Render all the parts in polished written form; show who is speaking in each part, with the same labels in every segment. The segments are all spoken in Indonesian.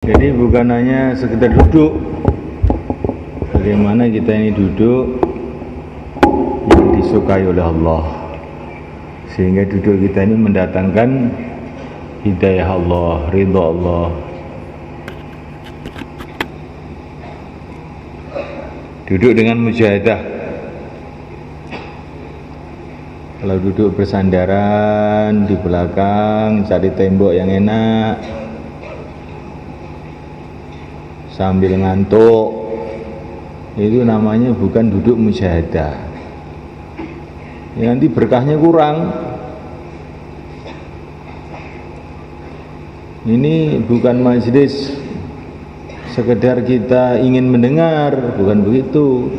Speaker 1: Jadi bukan hanya sekedar duduk. Bagaimana kita ini duduk yang disukai oleh Allah, sehingga duduk kita ini mendatangkan hidayah Allah, ridha Allah. Duduk dengan mujahadah. Kalau duduk bersandaran di belakang, cari tembok yang enak, sambil ngantuk, itu namanya bukan duduk mujahadah. Ya, nanti berkahnya kurang. Ini bukan majelis sekedar kita ingin mendengar, bukan begitu.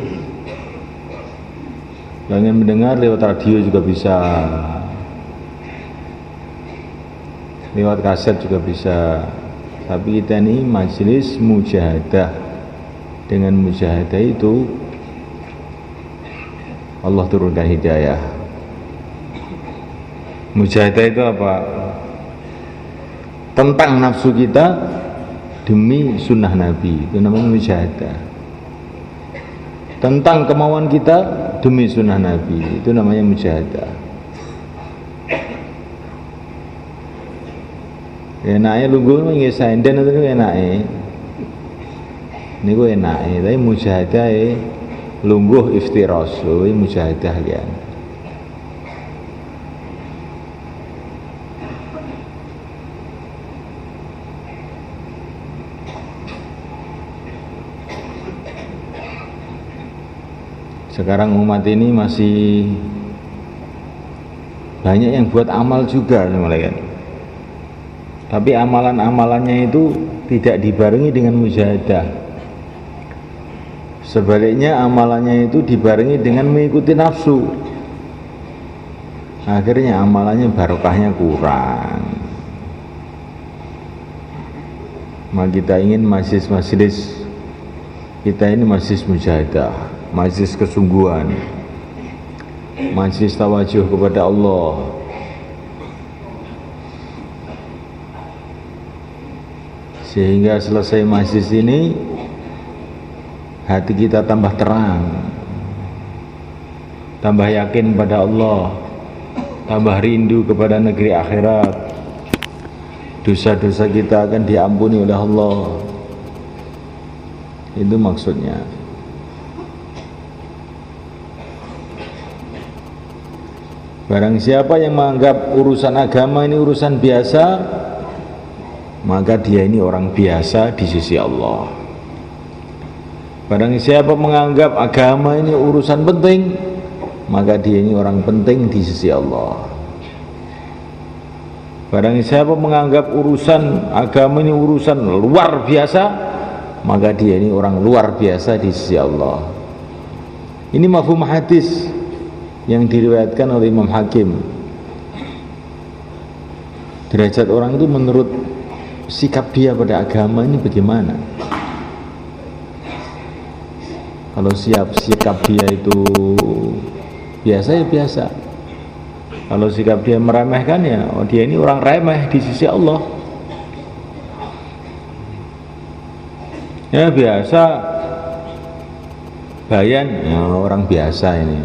Speaker 1: Kalau ingin mendengar lewat radio juga bisa, lewat kaset juga bisa. Tapi kita ini majelis mujahadah. Dengan mujahadah itu Allah turunkan hidayah. Mujahadah itu apa? Tentang nafsu kita demi sunnah Nabi, itu namanya mujahadah. Tentang kemauan kita demi sunnah Nabi, itu namanya mujahadah. Enaknya lungguh nggih senden itu enaknya. Niku enake, tapi mujahadah lungguh iftiras, kuwi mujahadah kan. Sekarang umat ini masih banyak yang buat amal juga, kan. Tapi amalan-amalannya itu tidak dibarengi dengan mujahadah. Sebaliknya amalannya itu dibarengi dengan mengikuti nafsu. Akhirnya amalannya barokahnya kurang. Maka kita ingin majelis-majelis kita ini majelis mujahadah, majelis kesungguhan, majelis tawajuh kepada Allah. Sehingga selesai majelis ini hati kita tambah terang, tambah yakin pada Allah, tambah rindu kepada negeri akhirat. Dosa-dosa kita akan diampuni oleh Allah. Itu maksudnya. Barang siapa yang menganggap urusan agama ini urusan biasa, maka dia ini orang biasa di sisi Allah. Barang siapa menganggap agama ini urusan penting, maka dia ini orang penting di sisi Allah. Barang siapa menganggap urusan agama ini urusan luar biasa, maka dia ini orang luar biasa di sisi Allah. Ini mafhum hadis yang diriwayatkan oleh Imam Hakim. Derajat orang itu menurut sikap dia pada agama ini bagaimana? Kalau sikap dia itu biasa ya biasa. Kalau sikap dia meremehkan ya, oh dia ini orang remeh di sisi Allah. Ya biasa, bayan ya orang biasa ini.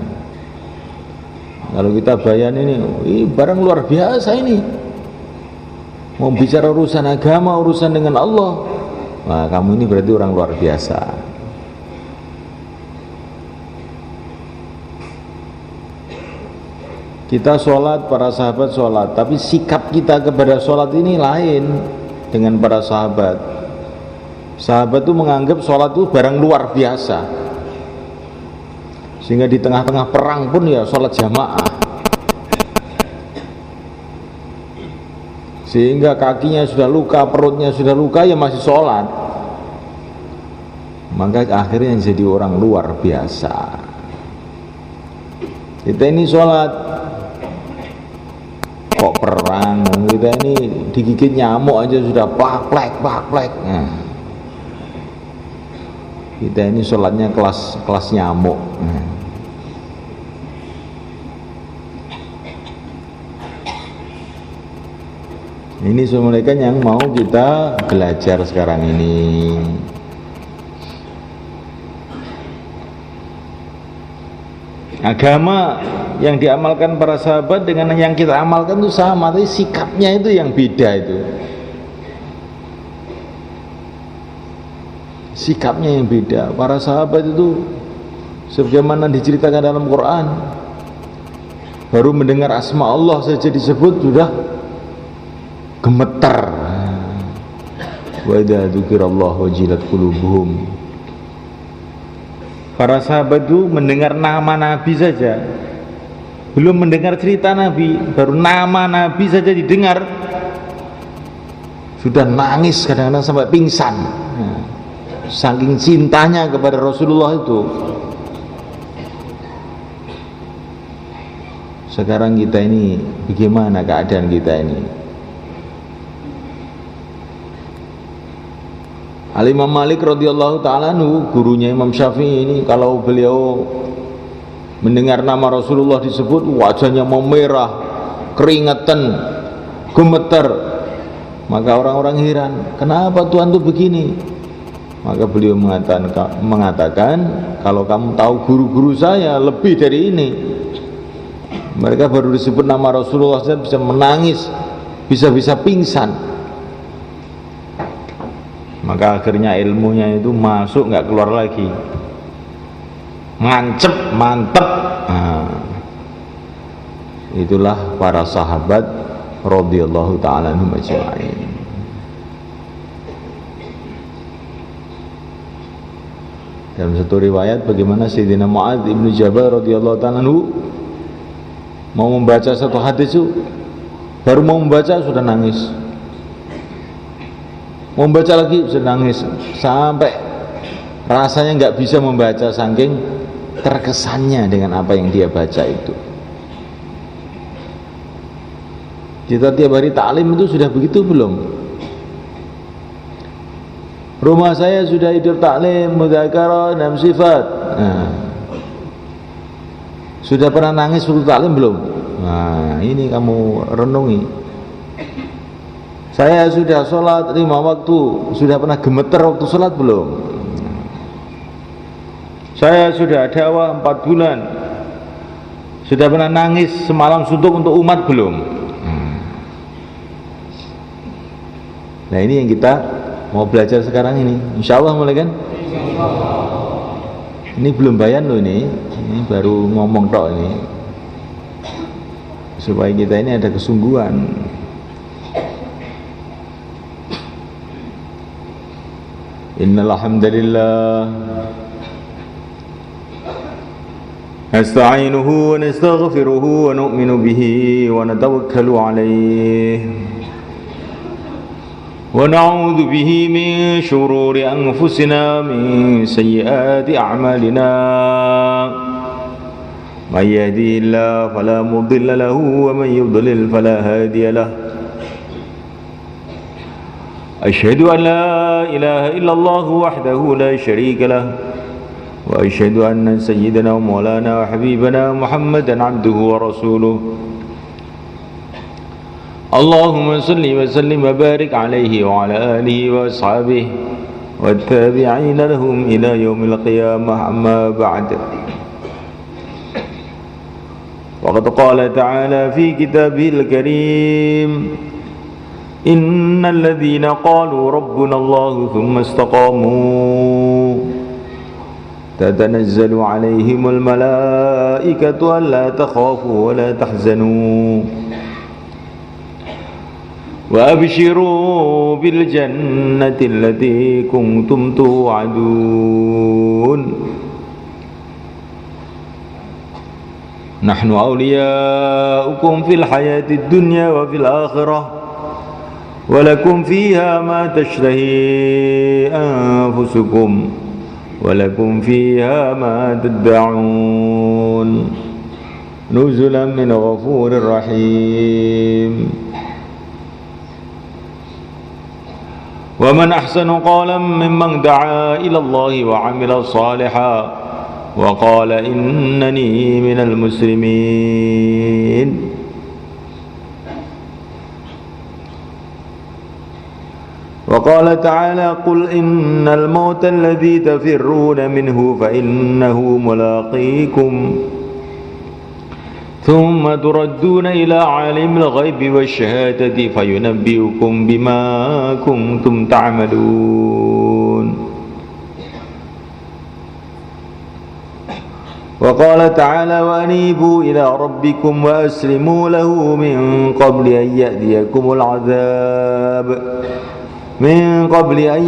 Speaker 1: Kalau kita bayan ini, barang luar biasa ini. Mau bicara urusan agama, urusan dengan Allah, nah kamu ini berarti orang luar biasa. Kita sholat, para sahabat sholat, tapi sikap kita kepada sholat ini lain dengan para sahabat. Sahabat itu menganggap sholat itu barang luar biasa, sehingga di tengah-tengah perang pun ya sholat jamaah, sehingga kakinya sudah luka, perutnya sudah luka, ya masih sholat. Maka akhirnya jadi orang luar biasa. Kita ini sholat kok perang, kita ini digigit nyamuk aja sudah plak-plek. Nah, kita ini sholatnya kelas nyamuk. Nah, Ini semua mereka yang mau kita belajar sekarang ini. Agama yang diamalkan para sahabat dengan yang kita amalkan itu sama, tapi sikapnya itu yang beda itu. Sikapnya yang beda. Para sahabat itu sebagaimana diceritakan dalam Quran, baru mendengar asma Allah saja disebut sudah gemetar. Wa idza dzukirallahu wajilat qulubuhum. Para sahabat itu mendengar nama Nabi saja, belum mendengar cerita Nabi, baru nama Nabi saja didengar sudah nangis, kadang-kadang sampai pingsan. Saking cintanya kepada Rasulullah itu. Sekarang kita ini bagaimana keadaan kita ini? Al-Imam Malik radhiyallahu ta'ala anhu, gurunya Imam Syafi'i ini, kalau beliau mendengar nama Rasulullah disebut, wajahnya memerah, keringetan, gemeter. Maka orang-orang heran, kenapa Tuhan tuh begini? Maka beliau mengatakan, kalau kamu tahu guru-guru saya lebih dari ini, mereka baru disebut nama Rasulullah saja bisa menangis, bisa-bisa pingsan. Maka akhirnya ilmunya itu masuk, nggak keluar lagi, ngancep, mantep. Itulah para sahabat radhiyallahu ta'ala anhum ajma'in. Dalam satu riwayat bagaimana Sayyidina Mu'adz ibnu Jabal radhiyallahu ta'ala anhu mau membaca satu hadis itu, baru mau membaca sudah nangis, mau membaca lagi sudah nangis, sampai rasanya nggak bisa membaca saking terkesannya dengan apa yang dia baca itu. Kita tiap hari taklim itu sudah begitu belum? Rumah saya sudah hidup taklim, mudzakarah, 6 sifat. Sudah pernah nangis waktu taklim belum? Nah, ini kamu renungi. Saya sudah sholat 5 waktu, sudah pernah gemeter waktu sholat belum? Saya sudah dakwah 4 bulan, sudah pernah nangis semalam suntuk untuk umat belum? Nah, ini yang kita mau belajar sekarang ini, insya Allah mulai kan? Ini belum bayan loh, ini baru ngomong tok ini, supaya kita ini ada kesungguhan. Innal hamdalillah nasta'inuhu wa nastaghfiruhu wa nu'minu bihi wa natawakkalu alayhi wa na'udzu bihi min shururi anfusina min sayyiati a'malina may yahdihillahu fala mudilla lahu wa man yudlil fala hadiya lahu. أشهد أن لا إله إلا الله وحده لا شريك له وأشهد أن سيدنا ومولانا وحبيبنا محمدا عبده ورسوله اللهم صل وسلم وبارك عليه وعلى آله وأصحابه والتابعين لهم إلى يوم القيامة أما بعد وقد قال تعالى في كتابه الكريم إن الذين قالوا ربنا الله ثم استقاموا تتنزل عليهم الملائكة ألا تخافوا ولا تحزنوا وأبشروا بالجنة التي كنتم توعدون نحن أولياؤكم في الحياة الدنيا وفي الآخرة ولكم فيها ما تشتهي أنفسكم ولكم فيها ما تدعون نزلا من غفور رحيم ومن أحسن قولا ممن دعا إلى الله وعمل صالحا وقال إنني من المسلمين. وقال تعالى قل إن الموت الذي تفرون منه فإنه ملاقيكم ثم تردون إلى عالم الغيب والشهادة فينبئكم بما كنتم تعملون وقال تعالى وأنيبوا إلى ربكم وأسلموا له من قبل أن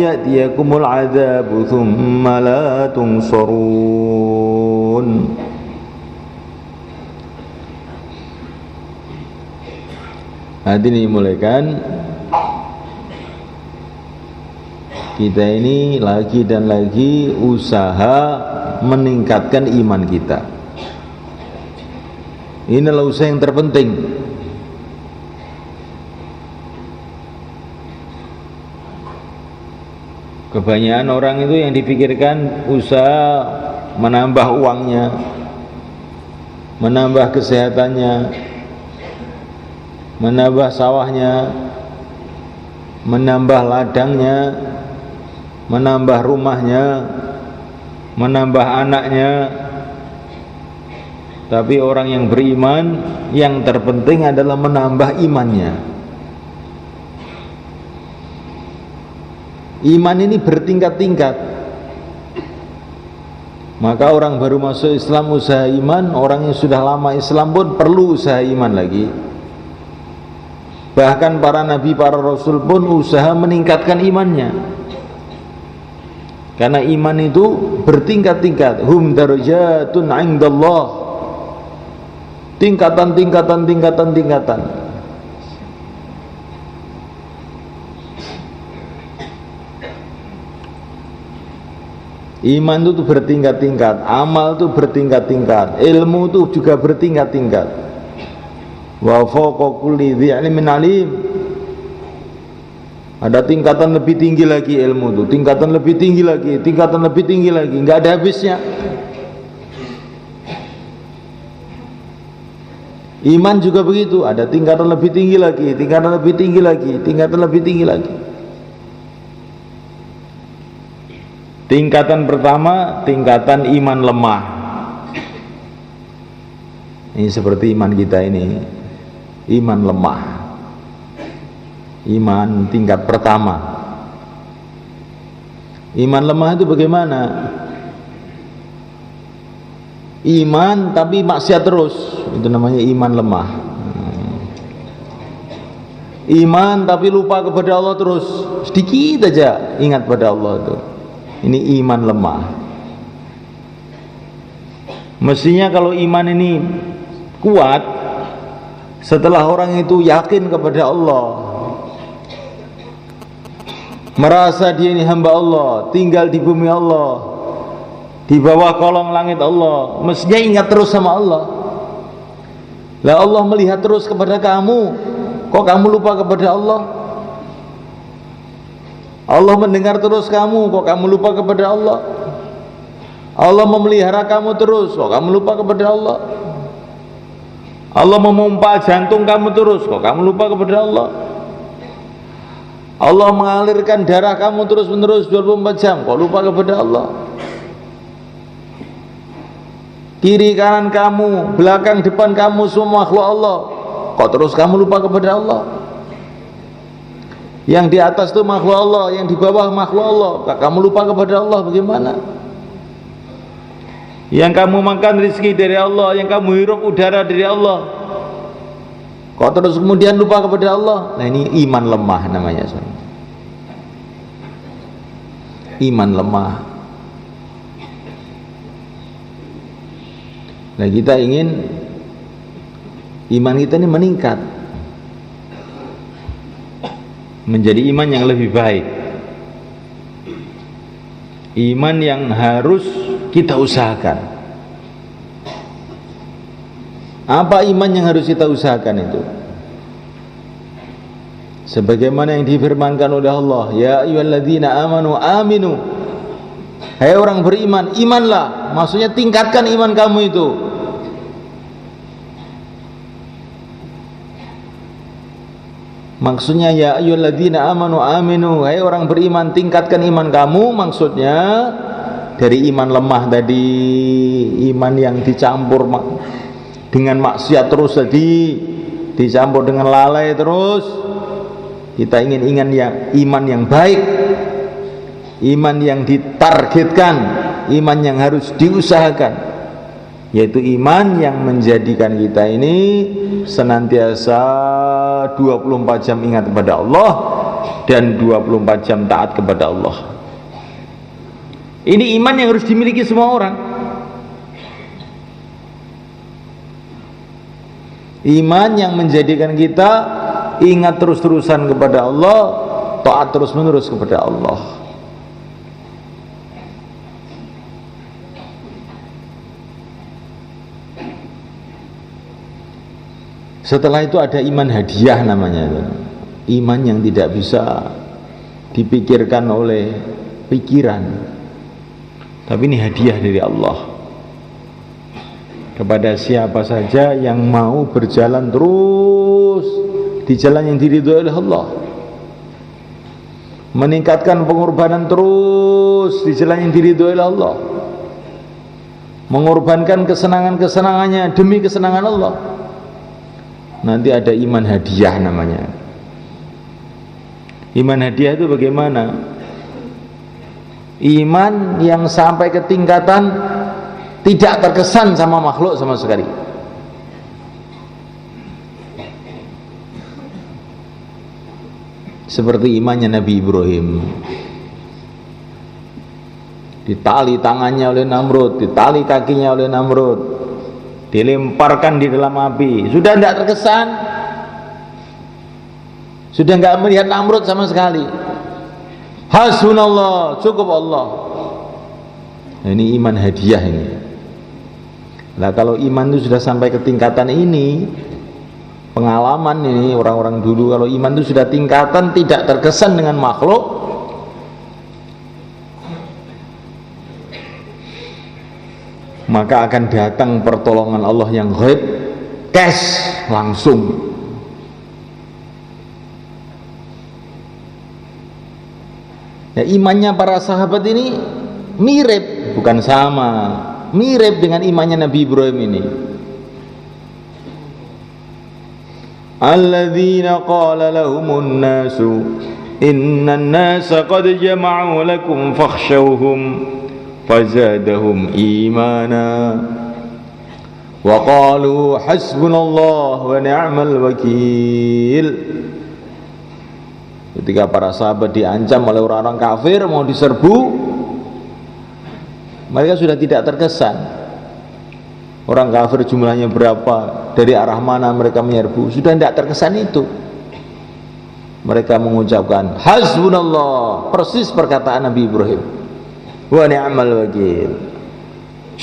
Speaker 1: يأتيكم العذاب ثم لا تنصرون. Hadirin dimulakan, kita ini lagi dan lagi usaha meningkatkan iman kita. Inilah usaha yang terpenting. Kebanyakan orang itu yang dipikirkan usaha menambah uangnya, menambah kesehatannya, menambah sawahnya, menambah ladangnya, menambah rumahnya, menambah anaknya. Tapi orang yang beriman, yang terpenting adalah menambah imannya. Iman ini bertingkat-tingkat. Maka orang baru masuk Islam usaha iman, orang yang sudah lama Islam pun perlu usaha iman lagi. Bahkan para nabi, para rasul pun usaha meningkatkan imannya. Karena iman itu bertingkat-tingkat. Hum darajatun 'indallah. Tingkatan. Iman itu bertingkat-tingkat, amal itu bertingkat-tingkat, ilmu itu juga bertingkat-tingkat. Wa fawqa kulli dzi 'ilmin 'alim. Ada tingkatan lebih tinggi lagi ilmu itu, tingkatan lebih tinggi lagi, tingkatan lebih tinggi lagi, enggak ada habisnya. Iman juga begitu, ada tingkatan lebih tinggi lagi, tingkatan lebih tinggi lagi, tingkatan lebih tinggi lagi. Tingkatan pertama, tingkatan iman lemah. Ini seperti iman kita ini, iman lemah. Iman tingkat pertama. Iman lemah itu bagaimana? Iman tapi maksiat terus, itu namanya iman lemah. Iman tapi lupa kepada Allah terus, sedikit aja ingat pada Allah itu. Ini iman lemah. Mestinya kalau iman ini kuat, setelah orang itu yakin kepada Allah, merasa dia ini hamba Allah, tinggal di bumi Allah, di bawah kolong langit Allah, mestinya ingat terus sama Allah. Lah Allah melihat terus kepada kamu, kok kamu lupa kepada Allah? Allah mendengar terus kamu, kok kamu lupa kepada Allah? Allah memelihara kamu terus, kok kamu lupa kepada Allah? Allah memompa jantung kamu terus, kok kamu lupa kepada Allah? Allah mengalirkan darah kamu terus menerus 24 jam, kok lupa kepada Allah? Kiri kanan kamu, belakang depan kamu semua makhluk Allah, kok terus kamu lupa kepada Allah? Yang di atas itu makhluk Allah, yang di bawah makhluk Allah, kok kamu lupa kepada Allah? Bagaimana? Yang kamu makan rezeki dari Allah, yang kamu hirup udara dari Allah, kok terus kemudian lupa kepada Allah? Nah ini iman lemah namanya. Iman lemah. Nah kita ingin iman kita ini meningkat, menjadi iman yang lebih baik, iman yang harus kita usahakan. Apa iman yang harus kita usahakan itu? Sebagaimana yang difirmankan oleh Allah, ya ayyuhalladzina amanu aminu. Hai orang beriman, imanlah. Maksudnya tingkatkan iman kamu itu. Maksudnya ya ayyuhalladzina amanu aminu, hai orang beriman tingkatkan iman kamu. Maksudnya dari iman lemah tadi, iman yang dicampur dengan maksiat terus tadi, dicampur dengan lalai terus. Kita ingin iman yang baik, iman yang ditargetkan, iman yang harus diusahakan, yaitu iman yang menjadikan kita ini senantiasa 24 jam ingat kepada Allah dan 24 jam taat kepada Allah. Ini iman yang harus dimiliki semua orang. Iman yang menjadikan kita ingat terus-terusan kepada Allah, taat terus-menerus kepada Allah. Setelah itu ada iman hadiah namanya. Iman yang tidak bisa dipikirkan oleh pikiran, tapi ini hadiah dari Allah kepada siapa saja yang mau berjalan terus di jalan yang diridhoi oleh Allah, meningkatkan pengorbanan terus di jalan yang diridhoi oleh Allah, mengorbankan kesenangan-kesenangannya demi kesenangan Allah. Nanti ada iman hadiah namanya. Iman hadiah itu bagaimana? Iman yang sampai ke tingkatan tidak terkesan sama makhluk sama sekali. Seperti imannya Nabi Ibrahim. Ditali tangannya oleh Namrud, ditali kakinya oleh Namrud, dilemparkan di dalam api. Sudah tidak terkesan, sudah tidak melihat Namrud sama sekali. Hasbunallah, cukup Allah. Nah, ini iman hadiah ini. Nah, kalau iman itu sudah sampai ke tingkatan ini, pengalaman ini orang-orang dulu, kalau iman itu sudah tingkatan tidak terkesan dengan makhluk, maka akan datang pertolongan Allah yang ghaib, cash langsung. Ya, imannya para sahabat ini mirip, bukan sama, mirip dengan imannya Nabi Ibrahim ini. Alladzina qala lahumun nasu innan nasa qad jama'u lakum fakhshawhum fazadahum imana wa qalu hasbunallah wa ni'mal wakil. Ketika para sahabat diancam oleh orang-orang kafir mau diserbu, mereka sudah tidak terkesan. Orang kafir jumlahnya berapa, dari arah mana mereka menyerbu, sudah tidak terkesan itu. Mereka mengucapkan hasbunallah, persis perkataan Nabi Ibrahim, wa ni'mal wakil,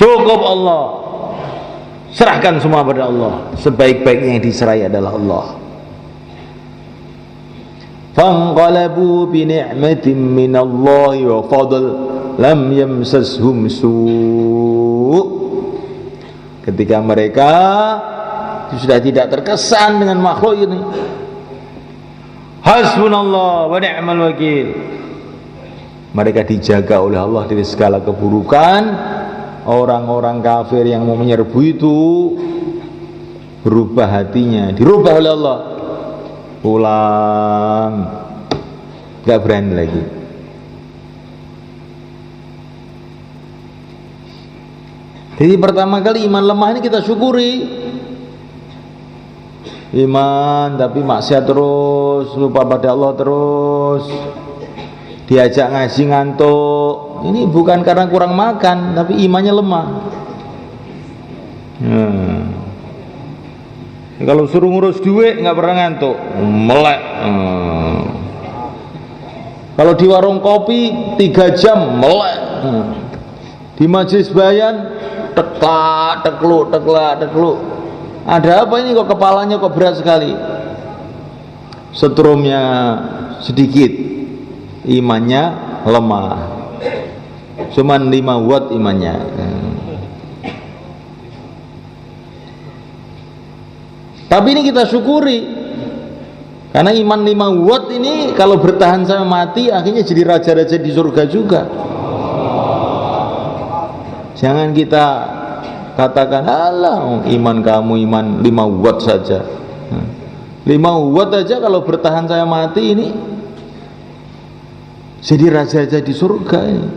Speaker 1: cukup Allah, serahkan semua pada Allah, sebaik-baiknya yang diserai adalah Allah. Fanqalabu bi ni'matin minallahi wa fadl lam yamsashum su'. Ketika mereka sudah tidak terkesan dengan makhluk ini, hasbunallah wa ni'mal wakil, mereka dijaga oleh Allah dari segala keburukan. Orang-orang kafir yang mau menyerbu itu berubah hatinya, dirubah oleh Allah, pulang, gak berani lagi. Jadi pertama kali iman lemah ini kita syukuri. Iman tapi maksiat terus, lupa pada Allah terus, diajak ngaji ngantuk. Ini bukan karena kurang makan, tapi imannya lemah. Kalau suruh ngurus duit nggak pernah ngantuk, melek. Kalau di warung kopi 3 jam melek. Di majelis bayan teklak tekluk. Ada apa ini kok kepalanya kok berat sekali? Setrumnya sedikit, imannya lemah. Cuman 5 watt imannya. Tapi ini kita syukuri, Karena iman 5 watt ini kalau bertahan sampai mati akhirnya jadi raja-raja di surga juga. Jangan kita katakan, alah iman kamu iman 5 watt saja. 5 watt aja kalau bertahan sampai mati ini jadi raja-raja di surga ini.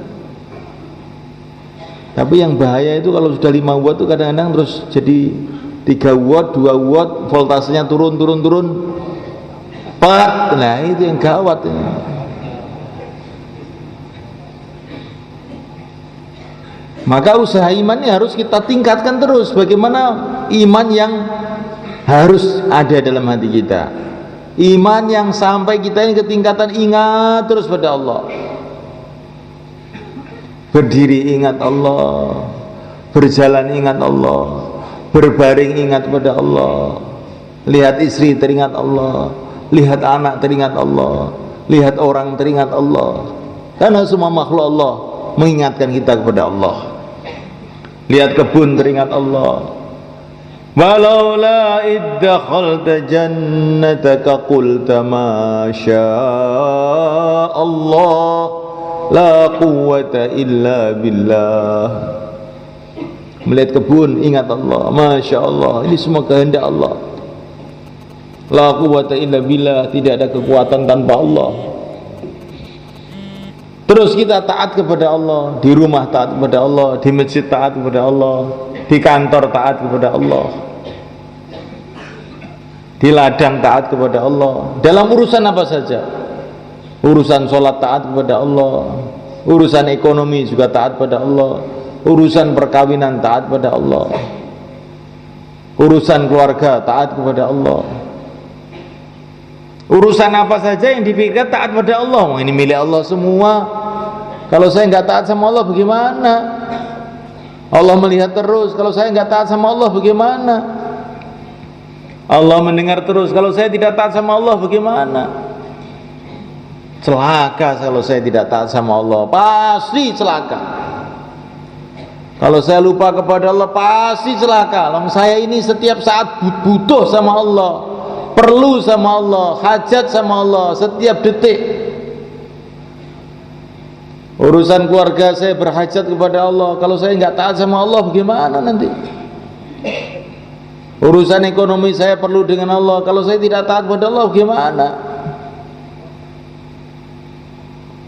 Speaker 1: Tapi yang bahaya itu kalau sudah 5 watt itu kadang-kadang terus jadi 3 watt, 2 watt, voltasenya turun. Nah itu yang gawat ini. Maka usaha iman ini harus kita tingkatkan terus. Bagaimana iman yang harus ada dalam hati kita, iman yang sampai kita ini ke tingkatan ingat terus pada Allah. Berdiri ingat Allah, berjalan ingat Allah, berbaring ingat pada Allah, lihat istri teringat Allah, lihat anak teringat Allah, lihat orang teringat Allah. Karena semua makhluk Allah mengingatkan kita kepada Allah. Lihat kebun teringat Allah. Walaula iddakhalta jannataka qulta ma syaa Allah la quwwata illa billah. Melihat kebun ingat Allah, Masya Allah, ini semua kehendak Allah. La quwwata illa billah, tidak ada kekuatan tanpa Allah. Terus kita taat kepada Allah, di rumah taat kepada Allah, di masjid taat kepada Allah, di kantor taat kepada Allah, di ladang taat kepada Allah, dalam urusan apa saja. Urusan sholat taat kepada Allah, urusan ekonomi juga taat pada Allah, urusan perkawinan taat pada Allah, urusan keluarga taat kepada Allah. Urusan apa saja yang dipikirkan taat pada Allah. Ini milik Allah semua. Kalau saya nggak taat sama Allah bagaimana? Allah melihat terus. Kalau saya nggak taat sama Allah bagaimana? Allah mendengar terus. Kalau saya tidak taat sama Allah bagaimana? Celaka kalau saya tidak taat sama Allah. Pasti celaka. Kalau saya lupa kepada Allah pasti celaka. Kalau saya ini setiap saat butuh sama Allah, perlu sama Allah, hajat sama Allah setiap detik. Urusan keluarga saya berhajat kepada Allah. Kalau saya nggak taat sama Allah bagaimana nanti? Urusan ekonomi saya perlu dengan Allah. Kalau saya tidak taat kepada Allah bagaimana?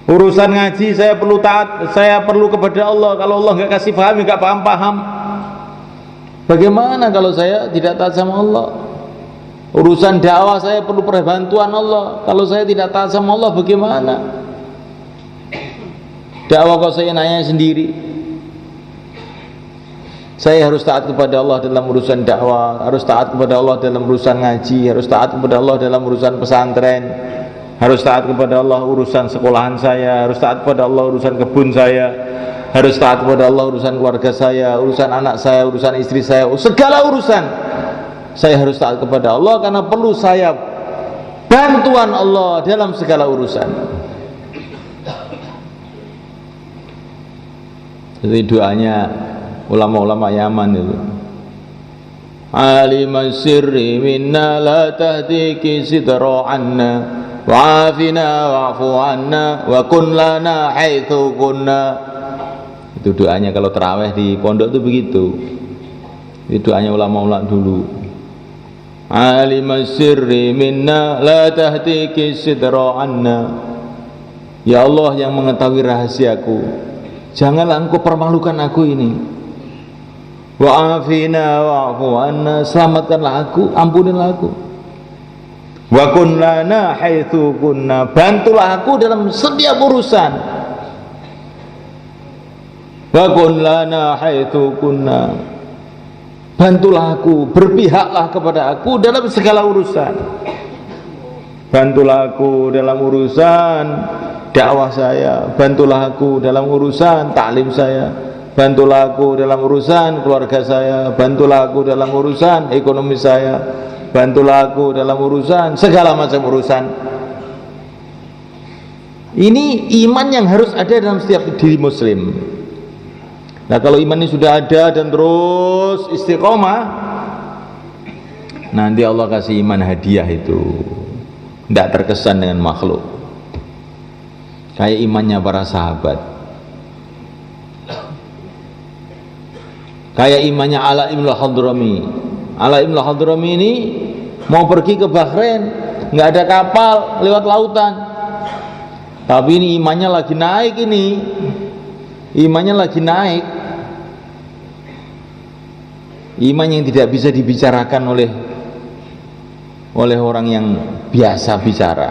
Speaker 1: Urusan ngaji saya perlu taat, saya perlu kepada Allah. Kalau Allah nggak kasih paham, nggak paham. Bagaimana kalau saya tidak taat sama Allah? Urusan dakwah saya perlu perbantuan Allah. Kalau saya tidak taat sama Allah bagaimana? Dakwah kok saya nanya sendiri. Saya harus taat kepada Allah dalam urusan dakwah, harus taat kepada Allah dalam urusan ngaji, harus taat kepada Allah dalam urusan pesantren, harus taat kepada Allah urusan sekolahan saya, harus taat kepada Allah urusan kebun saya, harus taat kepada Allah urusan keluarga saya, urusan anak saya, urusan istri saya, segala urusan saya harus taat kepada Allah karena perlu saya bantuan Allah dalam segala urusan. Jadi doanya ulama-ulama Yaman itu, aliman sirri minna la tahdiki sidra anna wa'afina wa'fu anna wa kun lana haitsu kunna. Itu doanya kalau tarawih di pondok itu begitu. Itu doanya ulama-ulama dulu. Aliman sirri minna la tahdiki sidra anna. Ya Allah yang mengetahui rahasiaku, janganlah engkau permalukan aku ini. Wa'afina wa'fu anna, selamatkanlah aku, ampunilah aku. Wa kun lana haitsu kunna, bantulah aku dalam setiap urusan. Wa kun lana haitsu kunna, bantulah aku, berpihaklah kepada aku dalam segala urusan. Bantulah aku dalam urusan dakwah saya, bantulah aku dalam urusan taklim saya, bantulah aku dalam urusan keluarga saya, bantulah aku dalam urusan ekonomi saya, bantulah aku dalam urusan segala macam urusan. Ini iman yang harus ada dalam setiap diri muslim. Nah kalau iman ini sudah ada dan terus istiqomah, nanti Allah kasih iman hadiah itu. tidak terkesan dengan makhluk. Kayak imannya para sahabat, kayak imannya Ala ibn al-Hadrami. Ala ibn al-Hadrami ini mau pergi ke Bahrain, nggak ada kapal, lewat lautan. Tapi ini imannya lagi naik, imannya lagi naik. Iman yang tidak bisa dibicarakan oleh orang yang biasa bicara.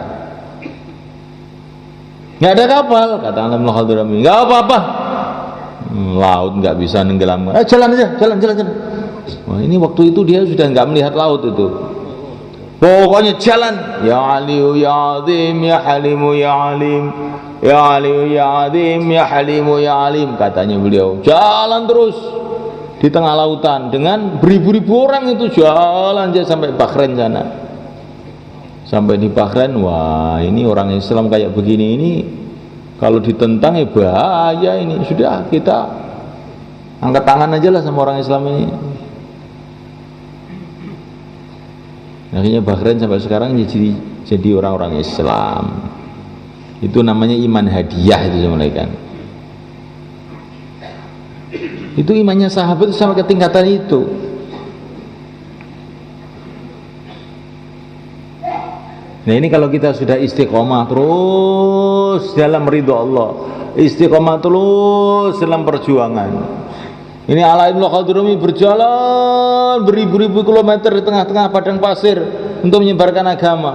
Speaker 1: Nggak ada kapal, kata Ala ibn al-Hadrami, nggak apa-apa, laut nggak bisa nenggelamkan. Jalan aja, jalan. Wah, ini waktu itu dia sudah nggak melihat laut itu. Pokoknya jalan. Ya Aliyu ya Azim ya Halimu ya Alim, ya Aliyu ya Azim ya Halimu ya Alim, katanya beliau. Jalan terus di tengah lautan dengan beribu-ribu orang itu, jalan aja sampai Bahrain sana. Sampai di Bahrain, wah ini orang Islam kayak begini ini kalau ditentang ya bahaya ini. Sudah, kita angkat tangan aja lah sama orang Islam ini. Akhirnya Bahrain sampai sekarang jadi orang-orang Islam. Itu namanya iman hadiah itu mereka. Itu imannya sahabat itu sampai ketingkatan itu. Nah ini kalau kita sudah istiqomah terus dalam ridho Allah, istiqomah terus dalam perjuangan. Ini Ala ibn al-Hadrami berjalan beribu-ribu kilometer di tengah-tengah padang pasir untuk menyebarkan agama.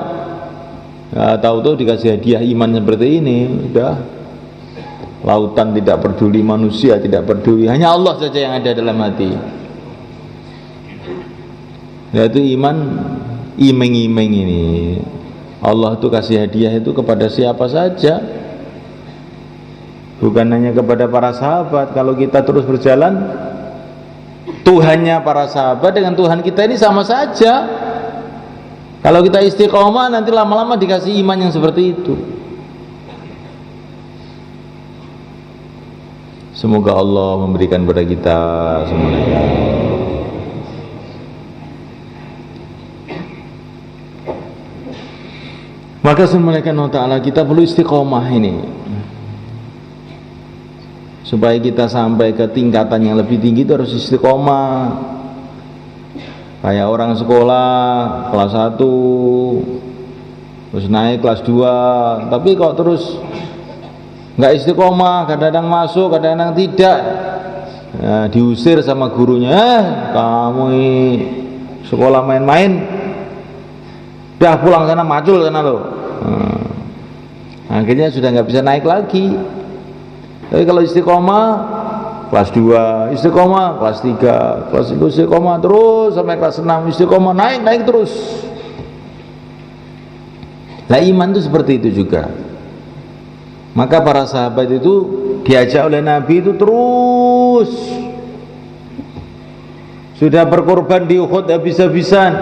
Speaker 1: Ya, tahu-tahu dikasih hadiah iman seperti ini, udah. Lautan tidak peduli, manusia tidak peduli, hanya Allah saja yang ada dalam hati. Yaitu iman imeng-imeng ini. Allah itu kasih hadiah itu kepada siapa saja, bukan hanya kepada para sahabat. Kalau kita terus berjalan, Tuhannya para sahabat dengan Tuhan kita ini sama saja. Kalau kita istiqomah, nanti lama-lama dikasih iman yang seperti itu. Semoga Allah memberikan kepada kita semuanya. Maka subhanahu wa ta'ala kita perlu istiqomah ini, supaya kita sampai ke tingkatan yang lebih tinggi itu harus istiqomah. Kayak orang sekolah kelas 1 terus naik kelas 2, tapi kok terus nggak istiqomah, kadang-kadang masuk, kadang-kadang tidak, ya, diusir sama gurunya. Kamu ini sekolah main-main, udah pulang sana, macul sana lo. Akhirnya sudah nggak bisa naik lagi. Tapi kalau istiqomah kelas 2, istiqomah kelas 3, kelas itu istiqomah terus sampai kelas 6, istiqomah naik terus. Lah iman itu seperti itu juga. Maka para sahabat itu diajak oleh Nabi itu terus, sudah berkorban di Uhud habis-habisan,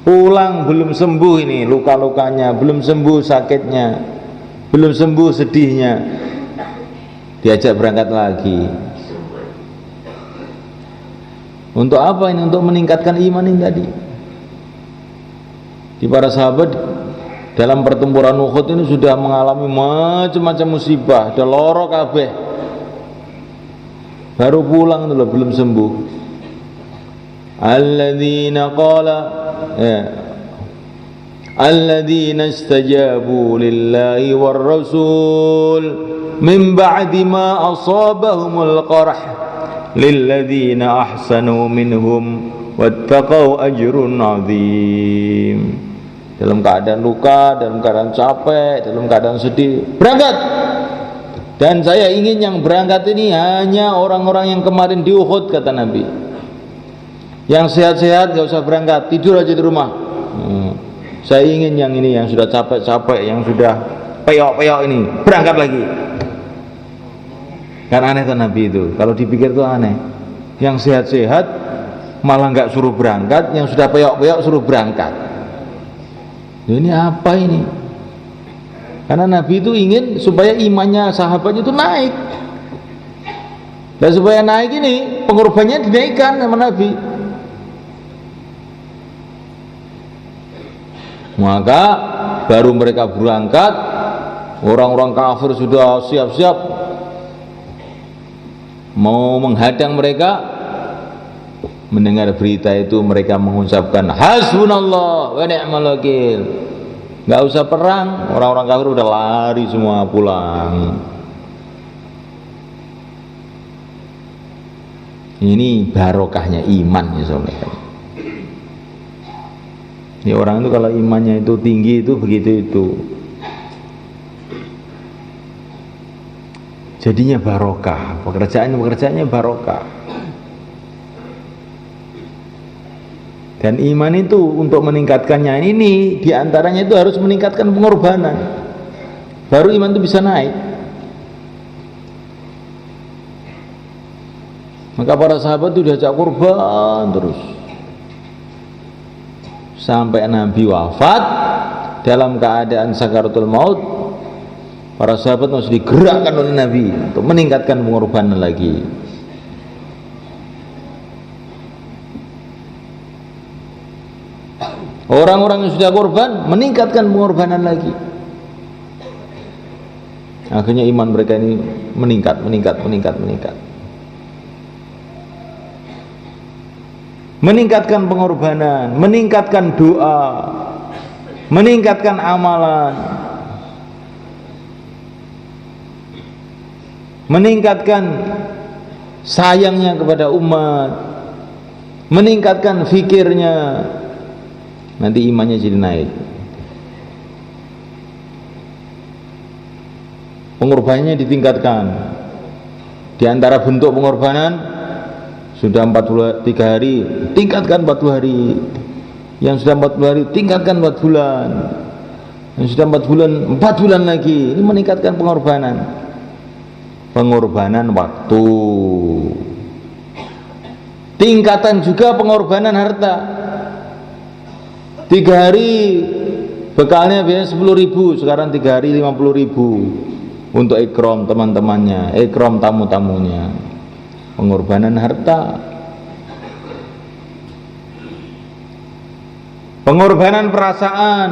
Speaker 1: pulang belum sembuh ini luka-lukanya, belum sembuh sakitnya, belum sembuh sedihnya, diajak berangkat lagi. Untuk apa ini? Untuk meningkatkan iman ini tadi. Di para sahabat dalam pertempuran Uhud ini sudah mengalami macam-macam musibah, ada loro kabeh, baru pulang itu loh, belum sembuh. Alladzina qala alladzina istajabu lillahi war rasul min ba'di ma asabahumul qarh lilladzina ahsanu minhum wattaqau ajrun azim. Dalam keadaan luka, dalam keadaan capek, dalam keadaan sedih, berangkat. Dan saya ingin yang berangkat ini hanya orang-orang yang kemarin di Uhud, kata Nabi. Yang sehat-sehat gak usah berangkat, tidur aja di rumah. Saya ingin yang ini, yang sudah capek-capek, yang sudah peyok-peyok ini, berangkat lagi. Kan aneh kan Nabi itu, kalau dipikir itu aneh. Yang sehat-sehat malah gak suruh berangkat, yang sudah peyok-peyok suruh berangkat. Ini apa ini? Karena Nabi itu ingin supaya imannya sahabatnya itu naik. Dan supaya naik ini pengorbanannya dinaikkan sama Nabi. Maka baru mereka berangkat. Orang-orang kafir sudah siap-siap mau menghadang mereka. Mendengar berita itu mereka mengucapkan hasbunallah wa ni'mal wakil. Enggak usah perang, orang-orang kafir udah lari semua pulang. Ini barokahnya iman ya saudara. Ini orang itu kalau imannya itu tinggi itu begitu itu. Jadinya barokah, pekerjaannya barokah. Dan iman itu untuk meningkatkannya ini diantaranya itu harus meningkatkan pengorbanan. Baru iman itu bisa naik. Maka para sahabat itu diajak korban terus sampai Nabi wafat dalam keadaan sakaratul maut. Para sahabat harus digerakkan oleh Nabi untuk meningkatkan pengorbanan lagi. Orang-orang yang sudah korban meningkatkan pengorbanan lagi. Akhirnya iman mereka ini meningkat. Meningkatkan pengorbanan, meningkatkan doa, meningkatkan amalan, meningkatkan sayangnya kepada umat, meningkatkan fikirnya. Nanti imannya jadi naik. Pengorbanannya ditingkatkan. Di antara bentuk pengorbanan sudah 43 hari, tingkatkan 40 hari. Yang sudah 40 hari, tingkatkan 4 bulan. Yang sudah 4 bulan, 4 bulan lagi. Ini meningkatkan pengorbanan. Pengorbanan waktu. Tingkatan juga pengorbanan harta. 3 hari bekalnya biasanya 10.000, sekarang 3 hari 50.000 untuk ikram teman-temannya, ikram tamu-tamunya. Pengorbanan harta, pengorbanan perasaan,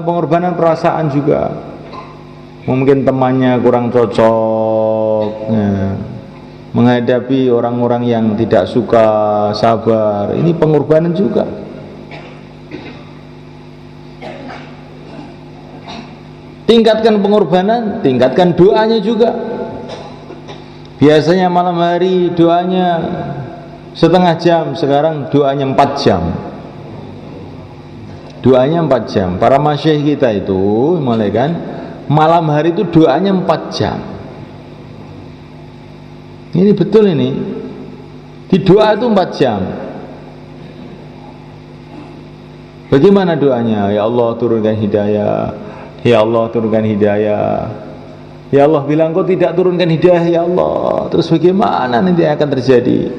Speaker 1: pengorbanan perasaan juga. Mungkin temannya kurang cocok, menghadapi orang-orang yang tidak suka, sabar. Ini pengorbanan juga. Tingkatkan pengorbanan, tingkatkan doanya juga. Biasanya malam hari doanya setengah jam, sekarang doanya 4 jam. Doanya 4 jam. Para masyayikh kita itu mulai kan malam hari itu doanya 4 jam. Ini betul ini. Di doa itu 4 jam. Bagaimana doanya? Ya Allah turunkan hidayah. Ya Allah turunkan hidayah. Ya Allah bilang kau tidak turunkan hidayah ya Allah. Terus bagaimana nanti akan terjadi?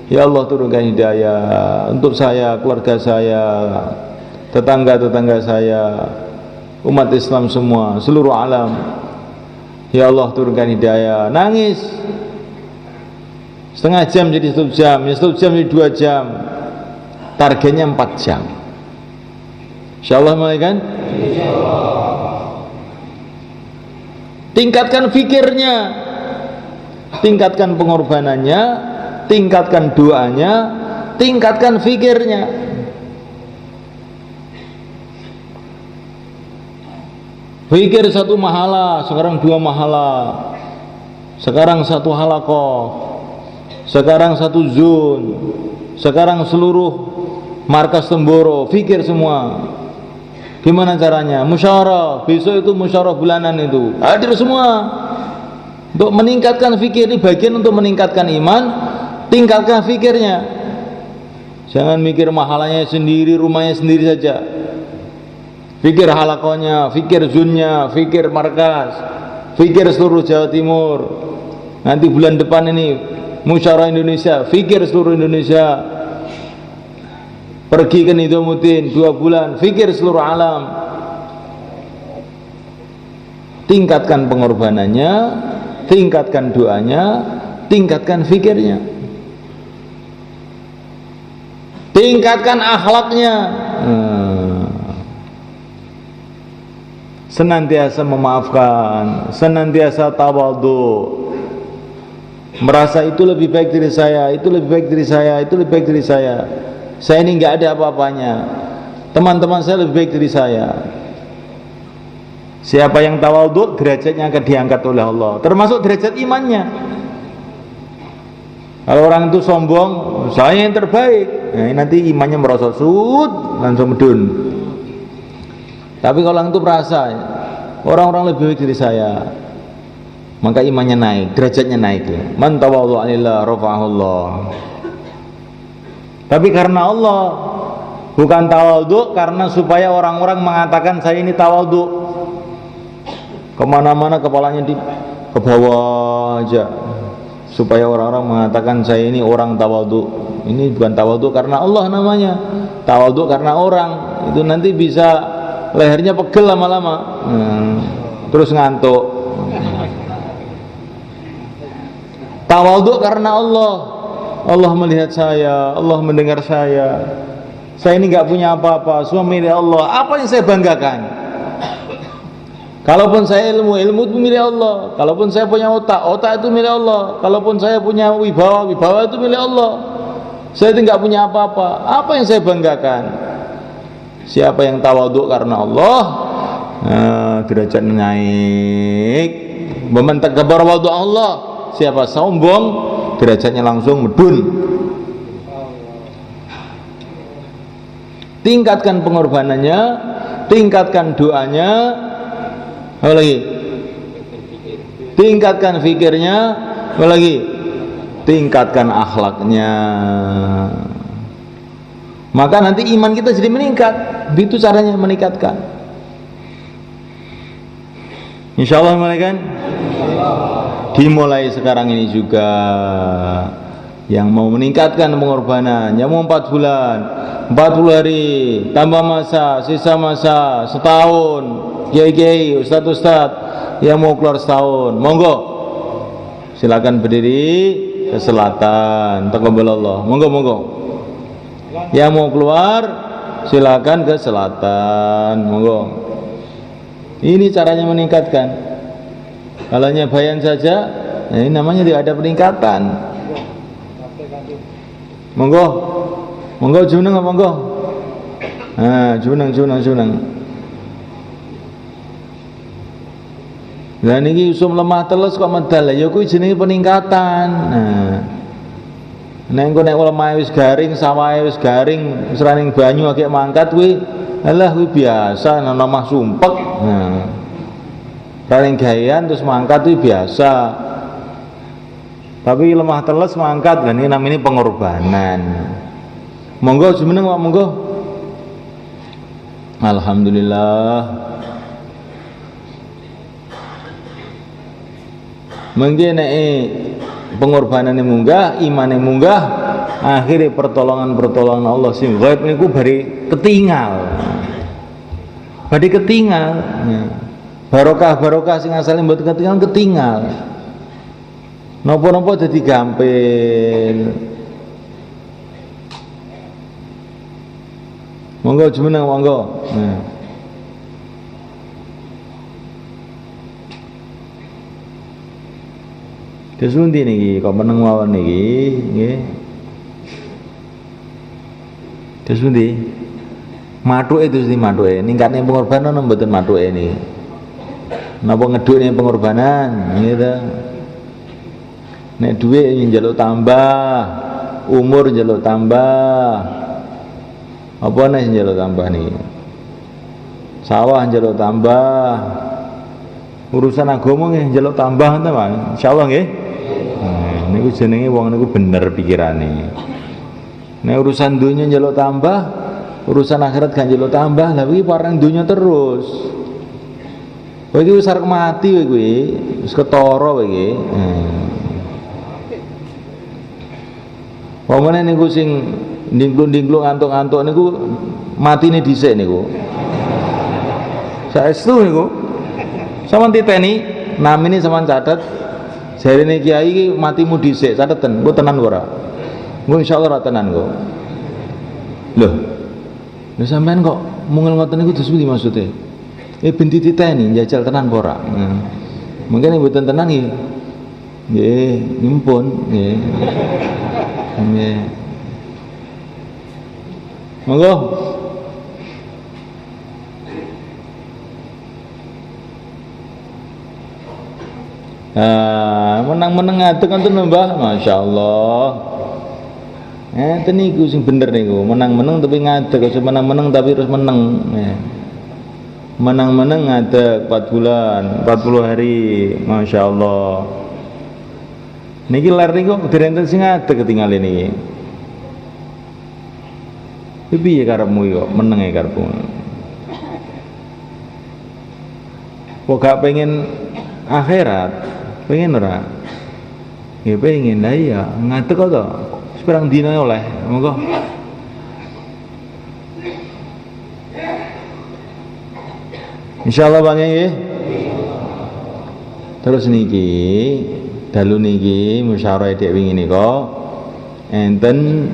Speaker 1: Ya Allah turunkan hidayah untuk saya, keluarga saya, tetangga-tetangga saya, umat Islam semua, seluruh alam. Ya Allah turunkan hidayah. Nangis. Setengah jam jadi 1 jam, ya 1 jam jadi 2 jam. Targetnya 4 jam. Insyaallah mulai kan? Insyaallah. Tingkatkan fikirnya, tingkatkan pengorbanannya, tingkatkan doanya, tingkatkan fikirnya. Fikir 1 mahala, sekarang 2 mahala, sekarang 1 halaqah, sekarang 1 zon, sekarang seluruh markas Temboro, fikir semua. Gimana caranya? Musyawarah, besok itu musyawarah bulanan itu. Hadir semua. Untuk meningkatkan fikir, ini bagian untuk meningkatkan iman, tingkatkan fikirnya. Jangan mikir mahalanya sendiri, rumahnya sendiri saja. Fikir halakonya, fikir zonnya, fikir markas, fikir seluruh Jawa Timur. Nanti bulan depan ini musyawarah Indonesia, fikir seluruh Indonesia. Pergi ke Nizamuddin 2 bulan, fikir seluruh alam. Tingkatkan pengorbanannya, tingkatkan doanya, tingkatkan fikirnya. tingkatkan akhlaknya. Senantiasa memaafkan, senantiasa tawadhu, merasa itu lebih baik dari saya, itu lebih baik dari saya, itu lebih baik dari saya. Saya ini nggak ada apa-apanya. Teman-teman saya lebih baik dari saya. Siapa yang tawadhu, derajatnya akan diangkat oleh Allah, termasuk derajat imannya. Kalau orang itu sombong, saya yang terbaik, nah, nanti imannya merosot, langsung medun. Tapi kalau orang itu merasa orang-orang lebih baik dari saya, maka imannya naik, derajatnya naik. Man tawadhu'a lillah rafa'ahu Allah. Tapi karena Allah, bukan tawadhu karena supaya orang-orang mengatakan saya ini tawadhu. Kemana-mana kepalanya ke bawah aja, supaya orang-orang mengatakan saya ini orang tawadhu. Ini bukan tawadhu karena Allah namanya, tawadhu karena orang. Itu nanti bisa lehernya pegel lama-lama, terus ngantuk. Tawadhu karena Allah. Allah melihat saya, Allah mendengar saya. Saya ini nggak punya apa-apa, semua milik Allah. Apa yang saya banggakan? Kalaupun saya ilmu itu milik Allah. Kalaupun saya punya otak itu milik Allah. Kalaupun saya punya wibawa itu milik Allah. Saya itu nggak punya apa-apa. Apa yang saya banggakan? Siapa yang tawadhu karena Allah, derajat naik. Waman takabbara wadhu Allah. Siapa sombong, derajatnya langsung medun. Tingkatkan pengorbanannya, tingkatkan doanya. Apa lagi? Tingkatkan fikirnya. Apa lagi? Tingkatkan akhlaknya. Maka nanti iman kita jadi meningkat. Itu caranya meningkatkan. Insyaallah kan? Dimulai sekarang ini juga. Yang mau meningkatkan pengorbanan, yang mau 4 bulan, 40 hari, tambah masa, sisa masa, setahun. Kiai-kiai, ustadz-ustadz yang mau keluar setahun, monggo silakan berdiri ke selatan, taqabbalallah, monggo. Yang mau keluar silakan ke selatan, monggo. Ini caranya meningkatkan. Kalau bayan saja, ini namanya tidak ada peningkatan. Monggo juneng apa monggo? Juneng. Lah niki usum lemah teles kok medal, ya kuwi jenenge peningkatan. Nek lemah wis garing, sawahe wis garing, wis raning banyu agek mangkat kuwi, alah kuwi biasa, lemah sumpek. Raning gawean terus mangkat kuwi biasa. Tapi lemah teles mangkat, lah niki namanya pengorbanan. Monggo jumeneng Pak, monggo. Alhamdulillah. Mungkin pengorbanannya munggah, imannya munggah, akhirnya pertolongan Allah sing gaib niku bari ketinggal. Barokah sing asale mboten ketinggal. Napa-napa dadi gampil. Monggo jumeneng monggo. Kesundi niki kok meneng mawon niki nggih. Kesundi. Mathuke itu sing mathuke, ningkatne pengorbanan mboten mathuke niki. Napa ngedukne pengorbanan gitu. Nek dhuwit njaluk tambah, umur njaluk tambah. Apa nek njaluk tambah niki? Sawah njaluk tambah. Urusan agama nggih njaluk tambah enten, Pak. Insyaallah nggih. Niku jenenge wong niku bener pikirane. Nek urusan dunya njaluk tambah, urusan akhirat kan njaluk tambah, lha kuwi parang dunya terus. Kowe iki wis arep mati kowe kuwi, wis ketara kowe iki. Wongane niku sing ndingklung-ndingklung ngantuk-ngantuk niku matine dhisik niku. Saestu niku. Sampeyan titeni namine sampeyan catet. Jarine kiai iki matimu dhisik, cateten. Engko tenan ora? Engko insyaallah ra tenan kok. Loh, sampean kok mungel ngoten niku terus piye maksude? Ben dititeni njajal tenan apa ora? Mungkin mboten tenan nggih. Nggih, nyumpun nggih. Nggih. Monggo. Menang-menang ngadeg wonten Mbah, masyaallah. Ngeten niku sing bener niku, menang-menang tapi ngadeg, aja menang-menang tapi terus meneng. Menang-menang ngadeg 4 bulan, 40 hari, masyaallah. Niki lar niku direnten sing ngadeg ketinggal ini. Piye karepmu kok meneng e karepmu? Kok gak pengen akhirat? Pengen ora? Ya pengen, lah iya, ngadeg kok to. Seperang dina oleh, monggo. Insyaallah Bang nggih. Terus niki, dalu niki musyawarah dek wingi nika enten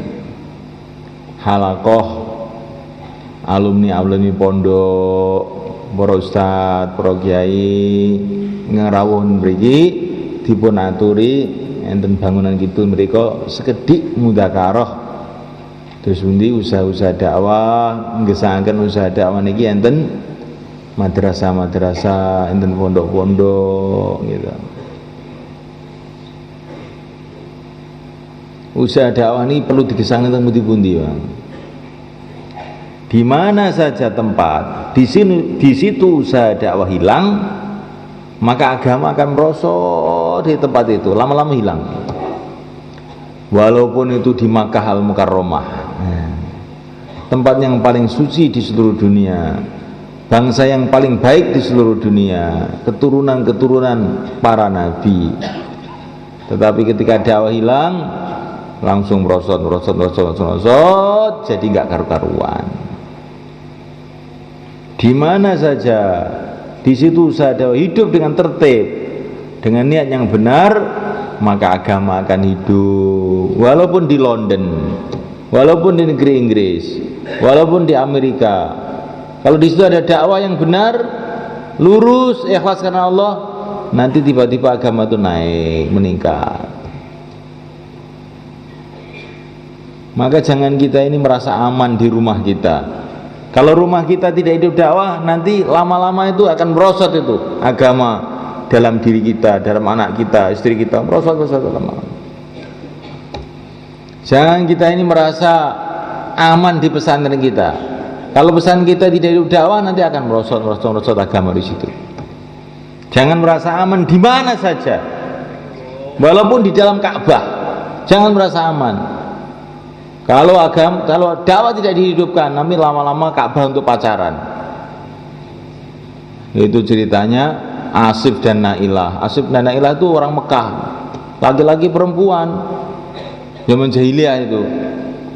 Speaker 1: halaqah alumni pondok, para ustaz, para kiai ngrawuh mriki dipun aturi enten bangunan kidul mriku sekedhik mudzakarah. Terus pundi usaha-usaha dakwah, nggesakaken usaha dakwah niki enten madrasah-madrasah, enten pondok-pondok gitu. Usaha dakwah ini perlu digesangkan teng pundi-pundi, Bang. Di mana saja tempat, di situ usaha dakwah hilang, maka agama akan merosot di tempat itu, lama-lama hilang. Walaupun itu di Makkah Al-Mukarramah, tempat yang paling suci di seluruh dunia, bangsa yang paling baik di seluruh dunia, keturunan-keturunan para nabi. Tetapi ketika dakwah hilang, langsung merosot, jadi nggak karu-karuan. Di mana saja, di situ usaha dakwah hidup dengan tertib, dengan niat yang benar, maka agama akan hidup. Walaupun di London, walaupun di negeri Inggris, walaupun di Amerika, kalau di situ ada dakwah yang benar, lurus, ikhlas karena Allah, nanti tiba-tiba agama itu naik, meningkat. Maka jangan kita ini merasa aman di rumah kita. Kalau rumah kita tidak hidup dakwah, nanti lama-lama itu akan merosot itu agama dalam diri kita, dalam anak kita, istri kita, merosot lama. Jangan kita ini merasa aman di pesantren kita. Kalau pesantren kita tidak hidup dakwah, nanti akan merosot agama di situ. Jangan merasa aman di mana saja, walaupun di dalam Ka'bah. Jangan merasa aman. Kalau dakwah tidak dihidupkan, nanti lama-lama Ka'bah untuk pacaran. Itu ceritanya Asif dan Nailah. Asif dan Nailah itu orang Mekah, laki-laki perempuan, zaman jahiliyah itu.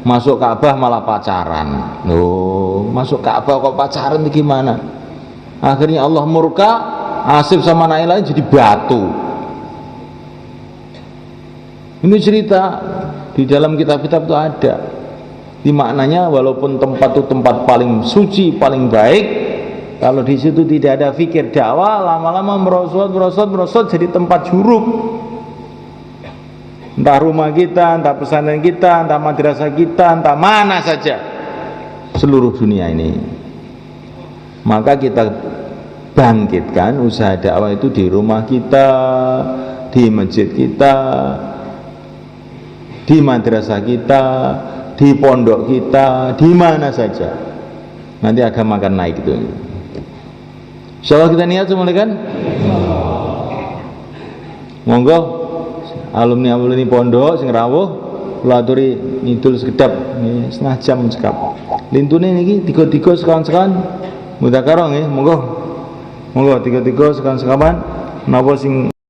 Speaker 1: Masuk Ka'bah malah pacaran. Loh, masuk Ka'bah kok pacaran itu gimana? Akhirnya Allah murka, Asif sama Nailah jadi batu. Ini cerita di dalam kitab-kitab itu ada. Di maknanya walaupun tempat itu tempat paling suci, paling baik, kalau di situ tidak ada fikir dakwah, lama-lama merosot jadi tempat juruk. Entah rumah kita, entah pesantren kita, entah madrasah kita, entah mana saja seluruh dunia ini. Maka kita bangkitkan usaha dakwah itu di rumah kita, di masjid kita, di madrasah kita, di pondok kita, di mana saja. Nanti agama akan naik itu. Insyaallah kita niat semua kan? Monggo alumni pondok sing rawuh kula aturi ngidul sekedap setengah jam sekap. Lintune niki 3-3 sekawan-sekawan mudzakarah nggih, monggo. Monggo 3-3 sekawan-sekawan napa sing